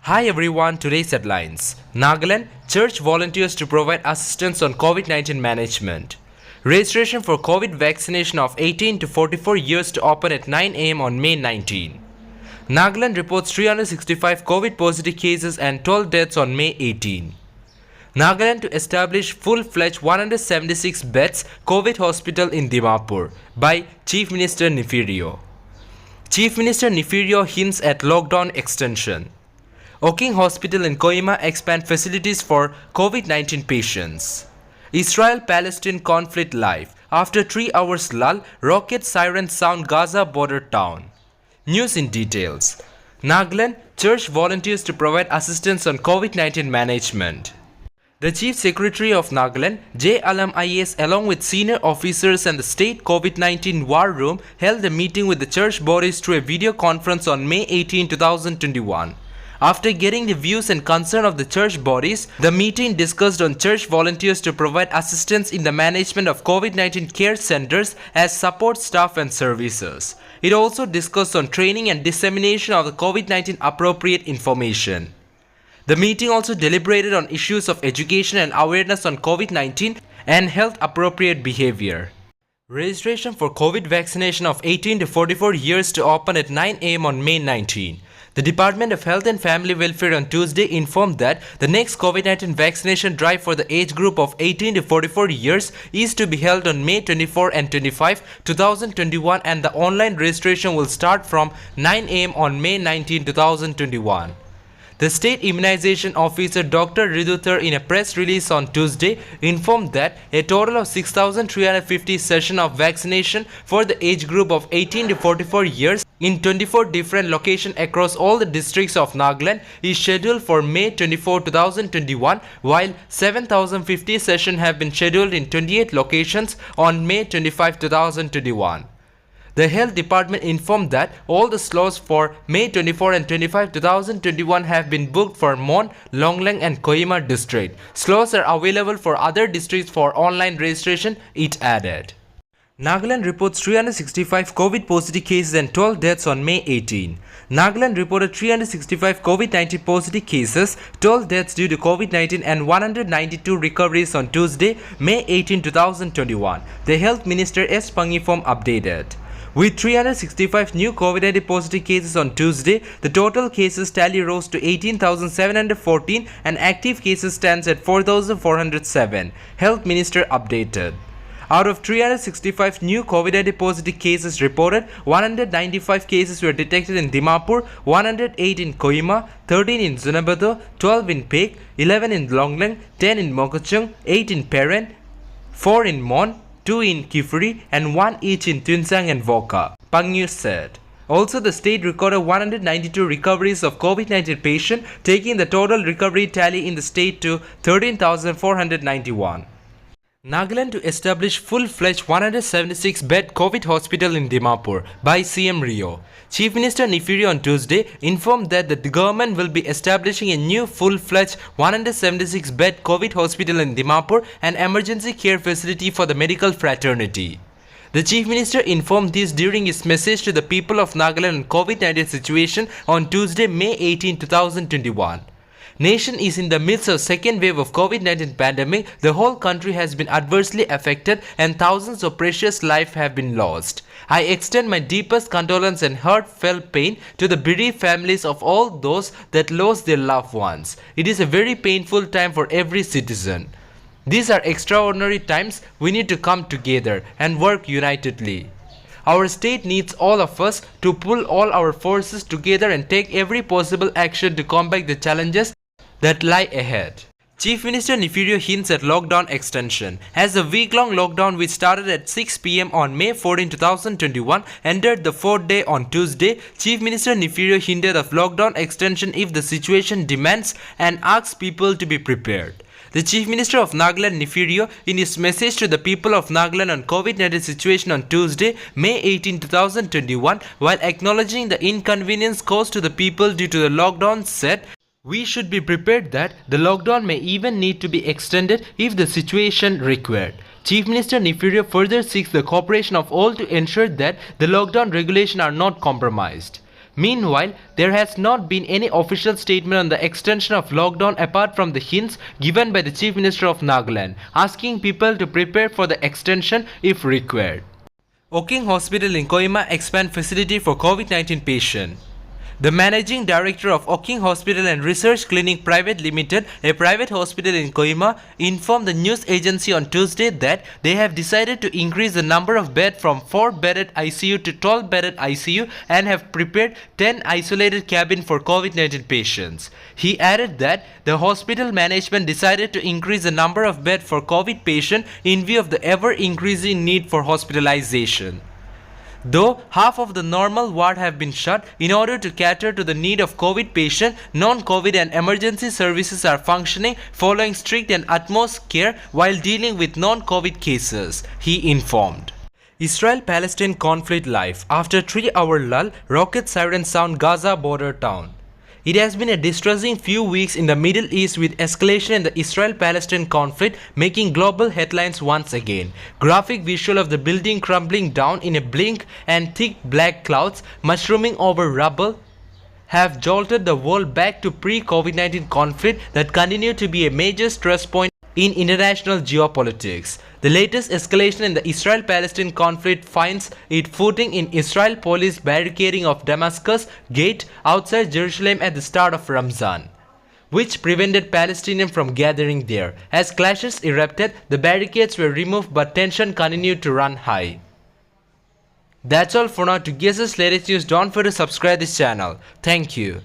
Hi everyone, today's headlines. Nagaland, church volunteers to provide assistance on COVID-19 management. Registration for COVID vaccination of 18 to 44 years to open at 9 am on May 19. Nagaland reports 365 COVID positive cases and 12 deaths on May 18. Nagaland to establish full-fledged 176 beds COVID hospital in Dimapur by Chief Minister Nefirio. Chief Minister Nefirio hints at lockdown extension. Oking Hospital in Kohima expand facilities for COVID-19 patients. Israel-Palestine conflict live. After 3 hours lull, rocket sirens sound Gaza border town. News in details. Nagaland, church volunteers to provide assistance on COVID-19 management. The Chief Secretary of Nagaland, J. Alam IAS, along with senior officers and the State COVID-19 War Room, held a meeting with the church bodies through a video conference on May 18, 2021. After getting the views and concern of the church bodies, the meeting discussed on church volunteers to provide assistance in the management of COVID-19 care centers as support staff and services. It also discussed on training and dissemination of the COVID-19 appropriate information. The meeting also deliberated on issues of education and awareness on COVID-19 and health appropriate behavior. Registration for COVID vaccination of 18 to 44 years to open at 9 am on May 19. The Department of Health and Family Welfare on Tuesday informed that the next COVID-19 vaccination drive for the age group of 18 to 44 years is to be held on May 24 and 25, 2021, and the online registration will start from 9 am on May 19, 2021. The State Immunization Officer Dr. Riduthar in a press release on Tuesday informed that a total of 6,350 sessions of vaccination for the age group of 18 to 44 years in 24 different locations across all the districts of Nagaland is scheduled for May 24, 2021, while 7,050 sessions have been scheduled in 28 locations on May 25, 2021. The Health Department informed that all the slots for May 24 and 25, 2021 have been booked for Mon, Longlang and Kohima district. Slots are available for other districts for online registration, it added. Nagaland reports 365 COVID positive cases and 12 deaths on May 18. Nagaland reported 365 COVID-19 positive cases, 12 deaths due to COVID-19 and 192 recoveries on Tuesday, May 18, 2021. The Health Minister S. Pangifom updated. With 365 new COVID-19 positive cases on Tuesday, the total cases tally rose to 18,714 and active cases stands at 4,407. Health Minister updated. Out of 365 new COVID-19 positive cases reported, 195 cases were detected in Dimapur, 108 in Kohima, 13 in Zunabado, 12 in Pek, 11 in Longlang, 10 in Mokachung, 8 in Peren, 4 in Mon, 2 in Kifuri and 1 each in Tunsang and Voka, Pangyu said. Also, the state recorded 192 recoveries of COVID-19 patients, taking the total recovery tally in the state to 13,491. Nagaland to establish full-fledged 176-bed COVID hospital in Dimapur by CM Rio. Chief Minister Nefirio on Tuesday informed that the government will be establishing a new full-fledged 176-bed COVID hospital in Dimapur, an emergency care facility for the medical fraternity. The Chief Minister informed this during his message to the people of Nagaland on COVID-19 situation on Tuesday, May 18, 2021. Nation is in the midst of second wave of COVID-19 pandemic. The whole country has been adversely affected and thousands of precious lives have been lost. I extend my deepest condolence and heartfelt pain to the bereaved families of all those that lost their loved ones. It is a very painful time for every citizen. These are extraordinary times. We need to come together and work unitedly. Our state needs all of us to pull all our forces together and take every possible action to combat the challenges that lie ahead. Chief Minister Nefirio hints at lockdown extension. As the week-long lockdown, which started at 6 pm on May 14, 2021, entered the fourth day on Tuesday, Chief Minister Nefirio hinted of lockdown extension if the situation demands and asked people to be prepared. The Chief Minister of Nagaland, Nefirio, in his message to the people of Nagaland on COVID-19 situation on Tuesday, May 18, 2021, while acknowledging the inconvenience caused to the people due to the lockdown, said, "We should be prepared that the lockdown may even need to be extended if the situation required." Chief Minister Nefirio further seeks the cooperation of all to ensure that the lockdown regulations are not compromised. Meanwhile, there has not been any official statement on the extension of lockdown apart from the hints given by the Chief Minister of Nagaland, asking people to prepare for the extension if required. Oking Hospital in Kohima expand facility for COVID-19 patient. The Managing Director of Oking Hospital and Research Clinic Private Limited, a private hospital in Kohima, informed the news agency on Tuesday that they have decided to increase the number of beds from 4-bedded ICU to 12-bedded ICU and have prepared 10 isolated cabins for COVID-19 patients. He added that the hospital management decided to increase the number of beds for COVID patients in view of the ever-increasing need for hospitalization. Though half of the normal ward have been shut in order to cater to the need of COVID patients, non-COVID and emergency services are functioning following strict and utmost care while dealing with non-COVID cases, he informed. Israel-Palestine conflict live. After 3-hour lull, rocket sirens sound Gaza border town. It has been a distressing few weeks in the Middle East with escalation in the Israel-Palestine conflict making global headlines once again. Graphic visual of the building crumbling down in a blink and thick black clouds mushrooming over rubble have jolted the world back to pre-COVID-19 conflict that continue to be a major stress point in international geopolitics. The latest escalation in the Israel-Palestine conflict finds its footing in Israel police barricading of Damascus Gate outside Jerusalem at the start of Ramzan, which prevented Palestinians from gathering there. As clashes erupted, the barricades were removed but tension continued to run high. That's all for now. To get us latest news, don't forget to subscribe this channel. Thank you.